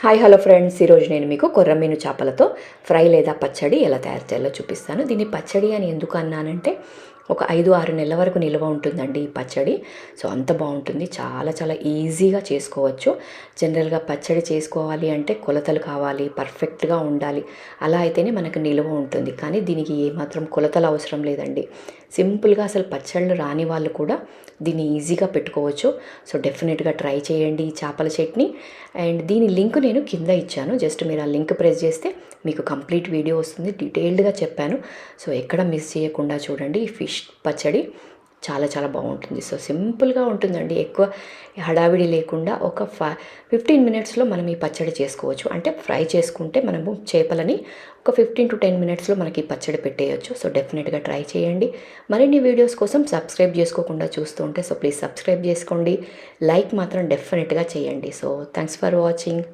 Hi hello friends, ఈరోజు నేను మీకు కొర్రమీను చేపలతో ఫ్రై లేదా పచ్చడి ఎలా తయారు చేయాలో చూపిస్తాను. దీన్ని పచ్చడి అని ఎందుకు అన్నానంటే ఒక 5-6 నెలల వరకు నిల్వ ఉంటుందండి ఈ పచ్చడి. సో అంత బాగుంటుంది, చాలా చాలా ఈజీగా చేసుకోవచ్చు. జనరల్గా పచ్చడి చేసుకోవాలి అంటే కొలతలు కావాలి, పర్ఫెక్ట్గా ఉండాలి, అలా అయితేనే మనకు నిల్వ ఉంటుంది. కానీ దీనికి ఏమాత్రం కొలతలు అవసరం లేదండి. సింపుల్గా అసలు పచ్చళ్ళు రాని వాళ్ళు కూడా దీన్ని ఈజీగా పెట్టుకోవచ్చు. సో డెఫినెట్గా ట్రై చేయండి ఈ చేపల చట్నీ. అండ్ దీని లింక్ నేను కింద ఇచ్చాను, జస్ట్ మీరు ఆ లింక్ ప్రెస్ చేస్తే మీకు కంప్లీట్ వీడియో వస్తుంది. డీటెయిల్డ్గా చెప్పాను. సో ఎక్కడ మిస్ చేయకుండా చూడండి. ఈ ఫిష్ పచ్చడి చాలా చాలా బాగుంటుంది. సో సింపుల్గా ఉంటుందండి, ఎక్కువ హడావిడి లేకుండా ఒక 15 మినిట్స్లో మనం ఈ పచ్చడి చేసుకోవచ్చు. అంటే ఫ్రై చేసుకుంటే మనము చేపలని ఒక 15-10 మినిట్స్లో మనకి ఈ పచ్చడి పెట్టేయచ్చు. సో డెఫినెట్గా ట్రై చేయండి. మరిన్ని వీడియోస్ కోసం సబ్స్క్రైబ్ చేసుకోకుండా చూస్తూ ఉంటే సో ప్లీజ్ సబ్స్క్రైబ్ చేసుకోండి. లైక్ మాత్రం డెఫినెట్గా చేయండి. So thanks for watching.